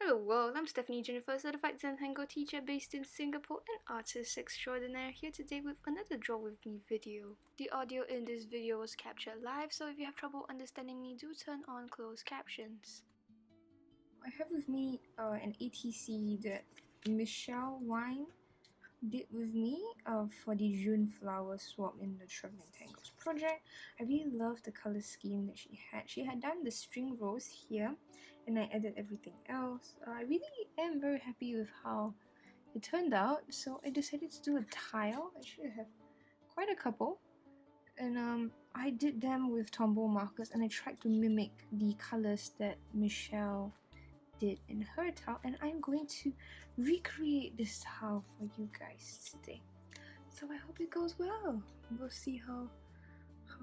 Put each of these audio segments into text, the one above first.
Hello world, I'm Stephanie Jennifer, Certified Zentangle Teacher based in Singapore and artist extraordinaire, here today with another Draw With Me video. The audio in this video was captured live, so if you have trouble understanding me, do turn on closed captions. I have with me an ATC that Michelle Wine did with me for the June flower swap in the Traveling Tangles project. I really love the color scheme that she had. She had done the string rose here and I added everything else. I really am very happy with how it turned out, so I decided to do a tile. I should have quite a couple, and I did them with Tombow markers and I tried to mimic the colors that Michelle did in her tile, and I'm going to recreate this tile for you guys today. So I hope it goes well. We'll see how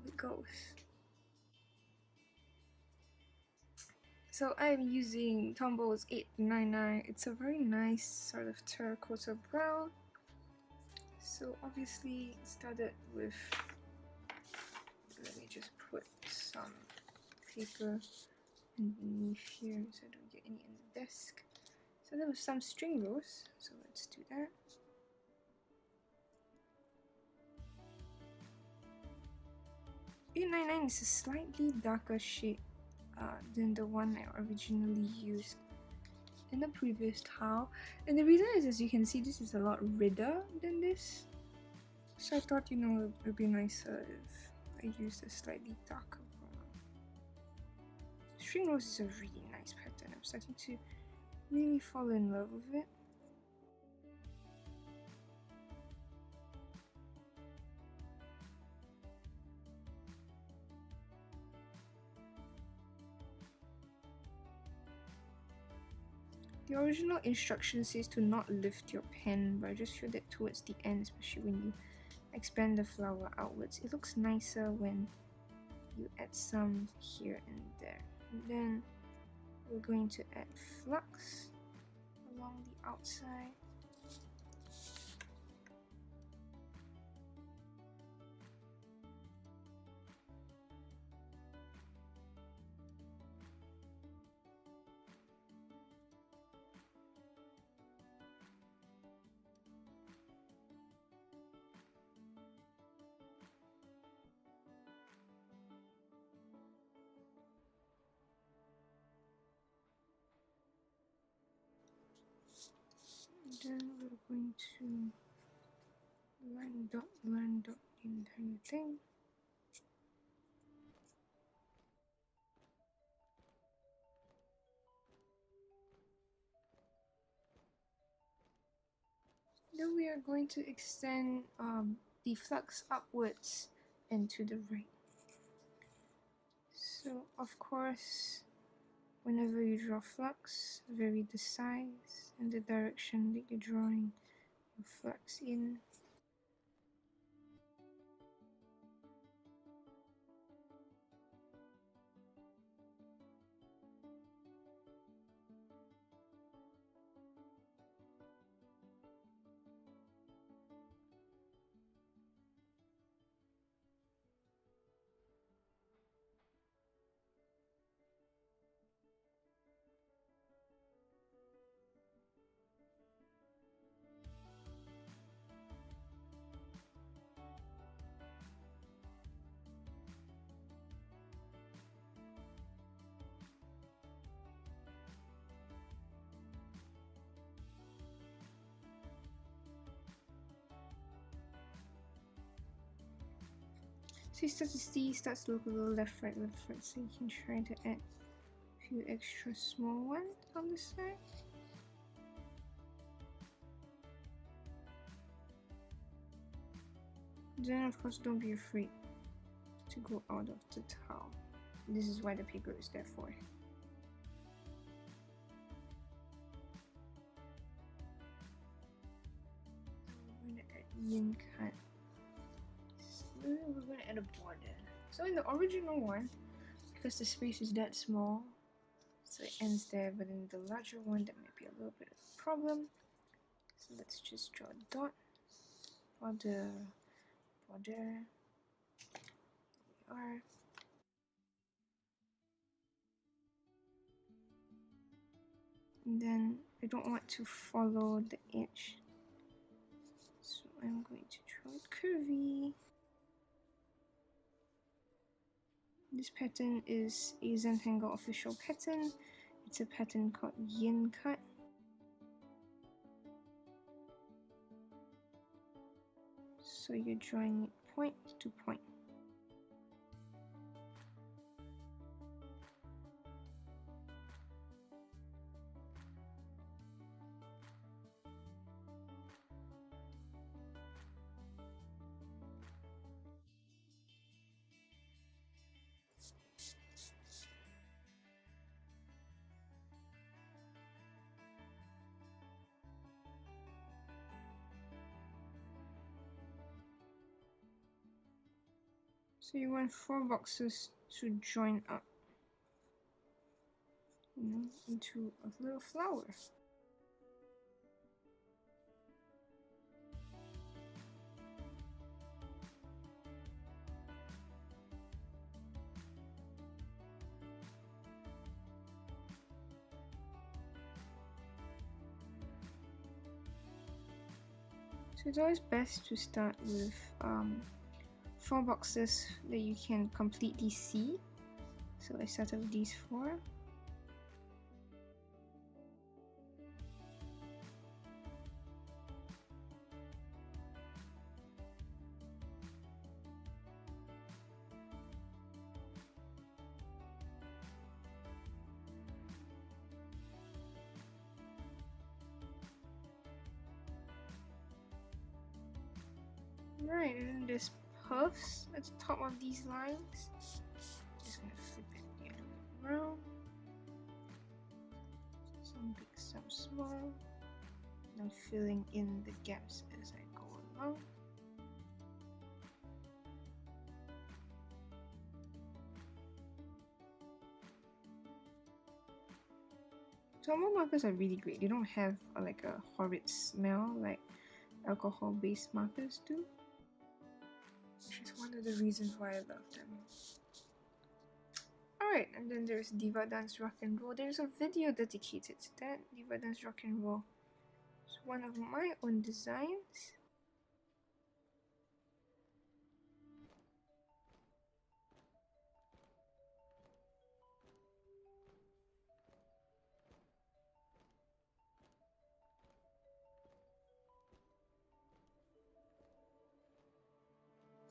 it goes. So I'm using Tombow's 899. It's a very nice sort of terracotta brown. So obviously started with, let me just put some paper underneath here so I don't get any on the desk. So there was some string rose, so let's do that. $8.99 is a slightly darker shade than the one I originally used in the previous tile, and the reason is, as you can see, this is a lot redder than this. So I thought, you know, it would be nicer if I used a slightly darker brown. String rose is a really nice pattern. I'm starting to really fall in love with it. The original instruction says to not lift your pen, but I just feel that towards the end, especially when you expand the flower outwards, it looks nicer when you add some here and there. And then we're going to add flux along the outside. And then we're going to line dot the entire thing. Then we are going to extend the flux upwards and to the right. So of course, whenever you draw flux, vary the size and the direction that you're drawing your flux in. So you start to see, starts to look a little left, right, so you can try to add a few extra small ones on the side. Then of course, don't be afraid to go out of the towel. This is why the paper is there for. We're going to add Yin-Cut. We're going to add a border. So in the original one, because the space is that small, so it ends there, but in the larger one, that might be a little bit of a problem. So let's just draw a dot, border. There we are. And then I don't want to follow the edge, so I'm going to draw it curvy. This pattern is a Zentangle official pattern. It's a pattern called Yin-Cut. So you're drawing it point to point. So you want 4 boxes to join up, into a little flower. So it's always best to start with 4 boxes that you can completely see. So I started with these 4. Right, and then there's puffs at the top of these lines. Just gonna flip it the other way around. Some big, some small. And I'm filling in the gaps as I go along. Tombow markers are really great. They don't have like a horrid smell like alcohol-based markers do, which is one of the reasons why I love them. Alright, and then there's Diva Dance Rock and Roll. There's a video dedicated to that. Diva Dance Rock and Roll. It's one of my own designs.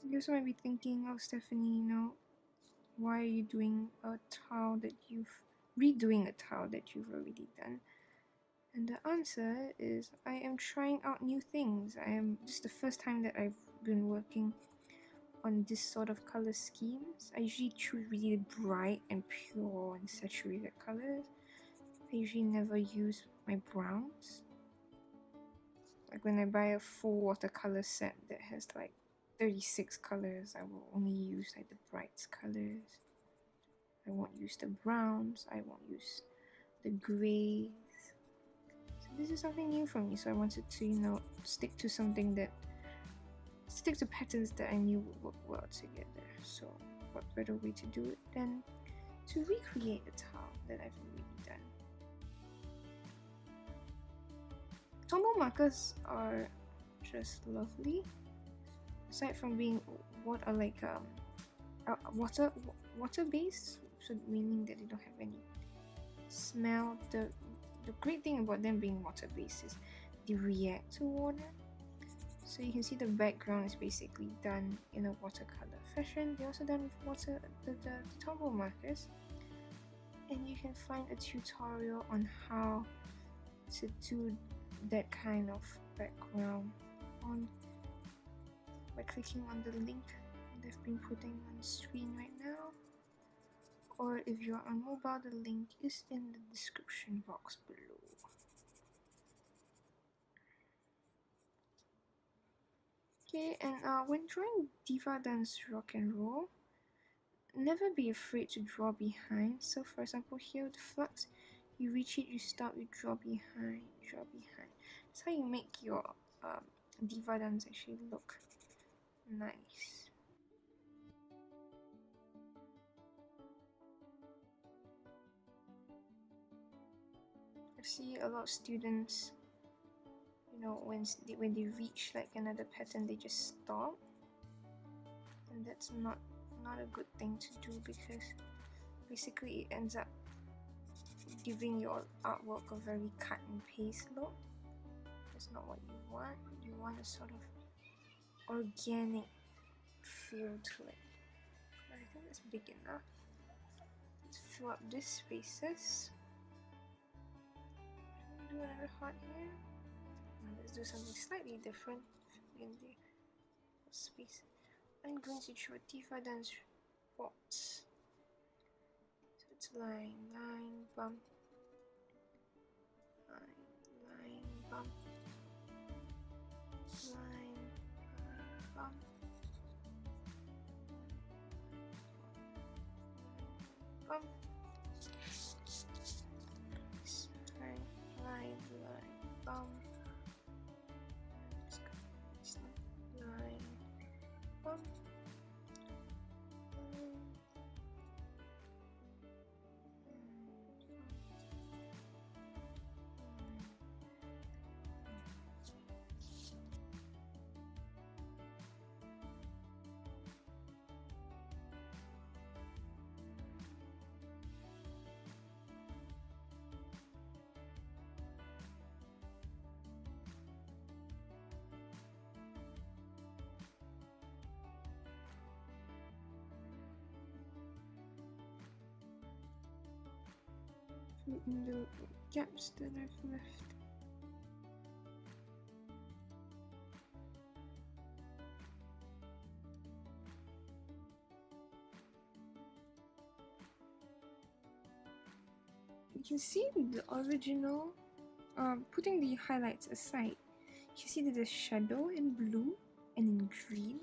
You also might be thinking, oh Stephanie, why are you doing a tile that redoing a tile that you've already done? And the answer is I am trying out new things. This is the first time that I've been working on this sort of color schemes. I usually choose really bright and pure and saturated colors. I usually never use my browns. Like when I buy a full watercolor set that has like 36 colors, I will only use like the bright colors. I won't use the browns, I won't use the grays. So this is something new for me, so I wanted to, stick to patterns that I knew would work well together. So what better way to do it than to recreate a tile that I've already done. Tombow markers are just lovely. Aside from being water based, so meaning that they don't have any smell. The great thing about them being water based is they react to water. So you can see the background is basically done in a watercolor fashion. They're also done with the Tombow markers, and you can find a tutorial on how to do that kind of background by clicking on the link they've been putting on screen right now, or if you're on mobile, the link is in the description box below. Okay, and when drawing Diva Dance Rock and Roll, never be afraid to draw behind. So for example here with Flux, you reach it, you stop, you draw behind, draw behind. That's how you make your Diva Dance actually look nice. see a lot of students, you know, when they reach like another pattern, they just stop, and that's not a good thing to do, because basically it ends up giving your artwork a very cut and paste look. That's not what you want. You want a sort of organic feel to it. I think that's big enough. Let's fill up these spaces. Do another heart here. Now let's do something slightly different in the space. I'm going to draw Diva Dance box. So it's line, bump, line, bump, line, bump, bump, line, bump, line, bump. In the gaps that I've left. You can see the original, putting the highlights aside, you can see that there's shadow in blue and in green.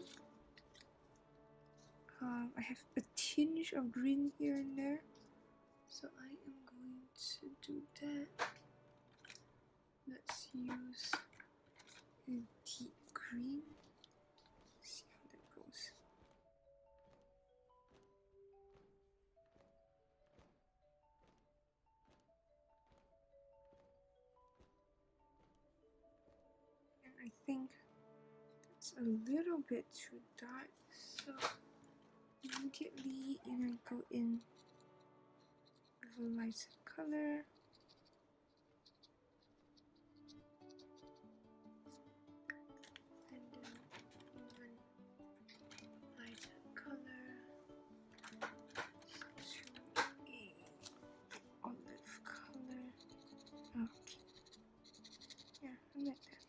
I have a tinge of green here and there, so I am going to do that. Let's use a deep green. See how that goes. And I think that's a little bit too dark, so immediately I go in with a lighter color. And then even lighter color to a olive color. Okay. Yeah, I like that.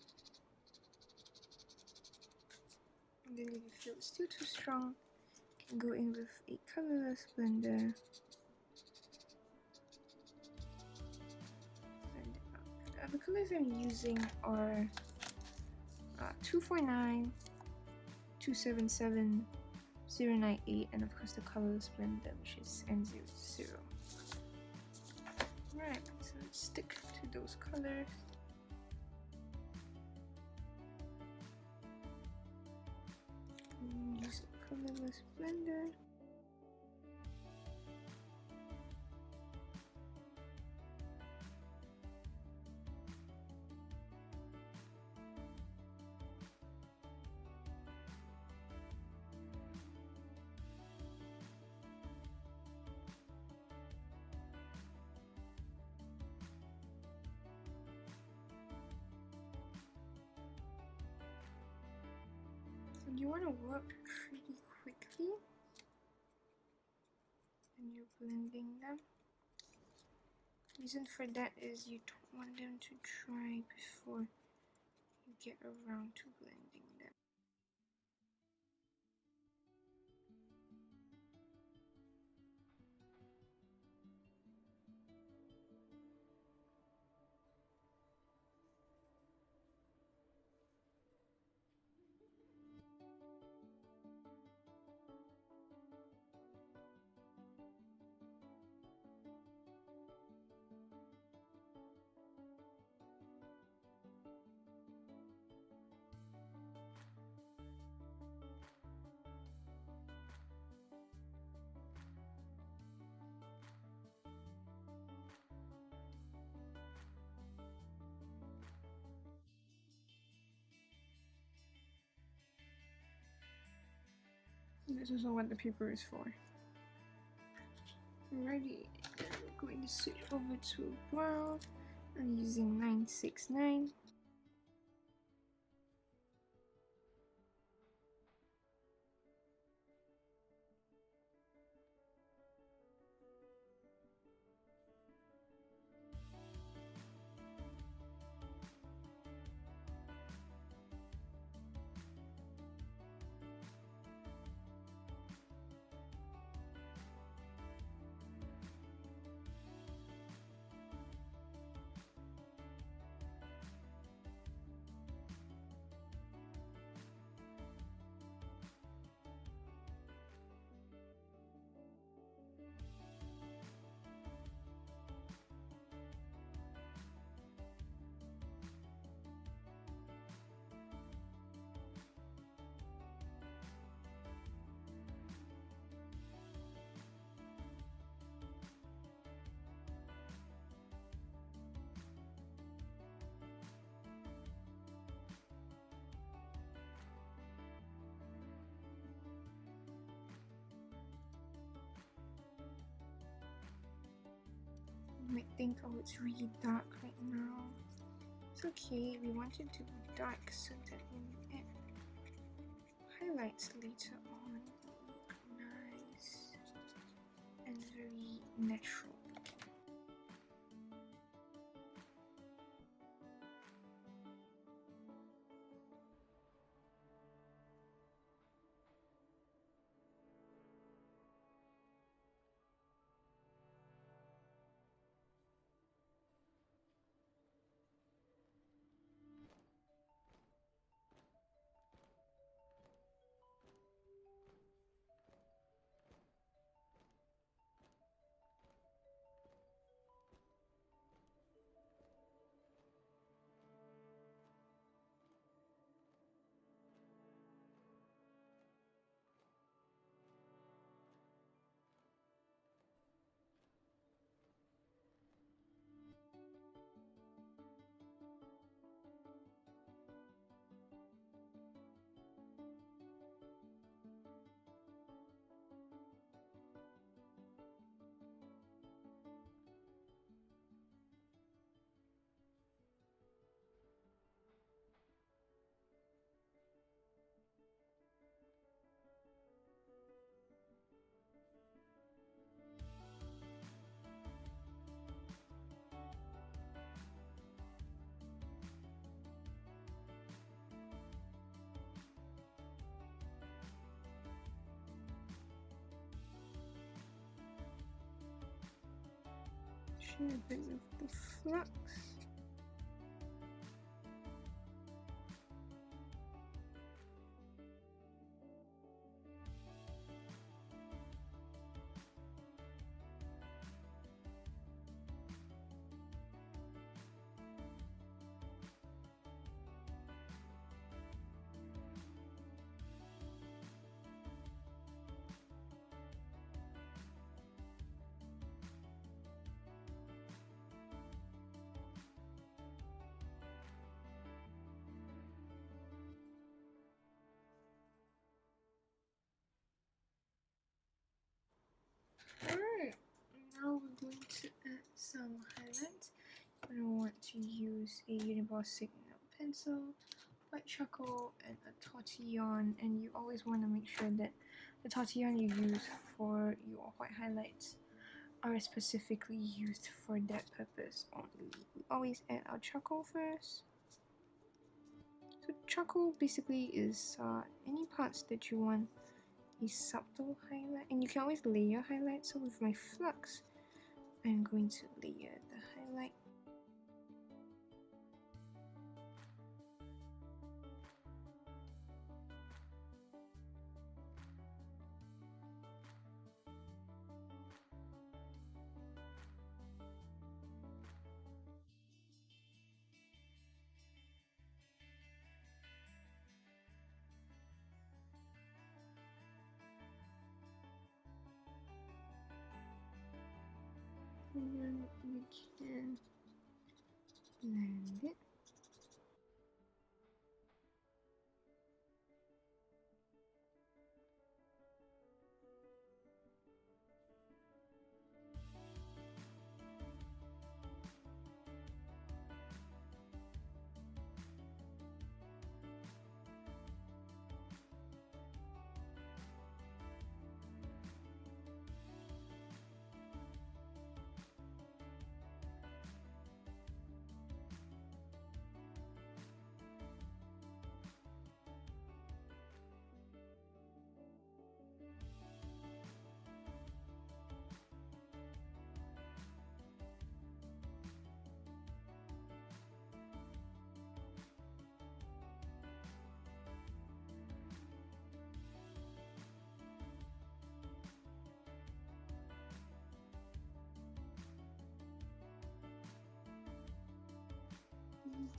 And then if you feel it's still too strong, you can go in with a colorless blender. The colors I'm using are 249, 277, 098, and of course the colorless blender, which is N00. Right, so let's stick to those colors. Use a colorless blender. And you want to work pretty quickly when you're blending them. Reason for that is you don't want them to dry before you get around to blending them. This is what the paper is for. Alrighty, I'm going to switch over to brown. I'm using 969. You might think, oh, it's really dark right now. It's okay, we want it to be dark so that when you add highlights later on, it will look nice and very natural. Share a bit of the flux. Alright, now we're going to add some highlights. You're going to want to use a Uniball Signal pencil, white charcoal, and a tortillon. And you always want to make sure that the tortillon you use for your white highlights are specifically used for that purpose only. We always add our charcoal first. So charcoal basically is any parts that you want a subtle highlight, and you can always layer highlights. So with my flux, I'm going to layer the highlight. And then we can blend it.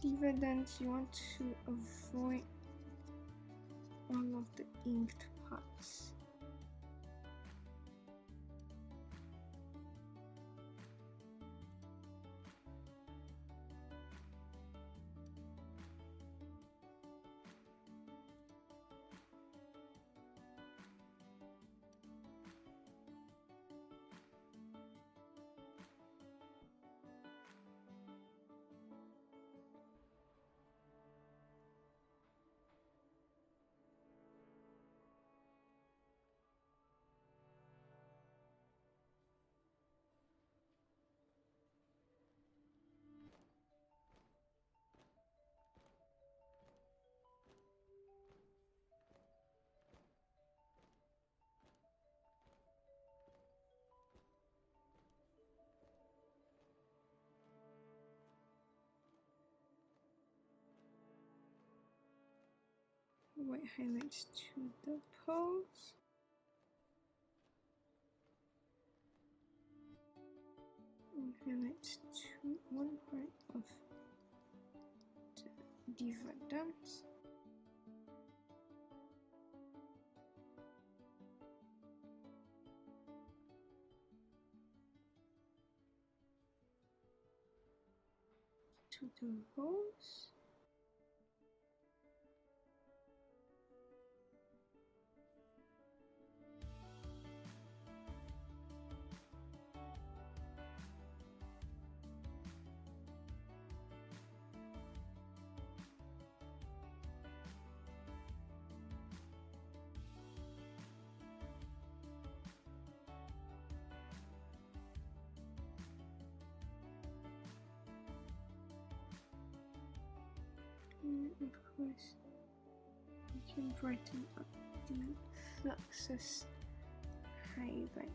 Diva Dance, you want to avoid all of the inked parts. White highlights to the poles. And highlights to one part of the Diva Dance. To the rose. And of course, you can brighten up the Flux's highlight.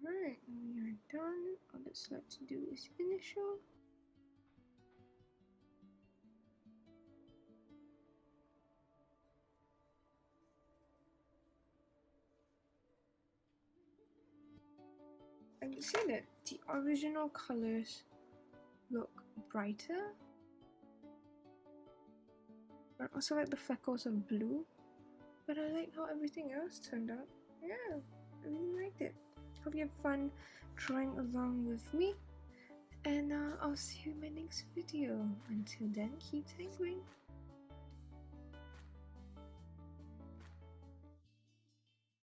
Alright, we are done. All that's left to do is initial. I would say that the original colors look brighter, I also like the freckles of blue, but I like how everything else turned out. Yeah, I really liked it. Hope you have fun drawing along with me, and I'll see you in my next video. Until then, keep tangling.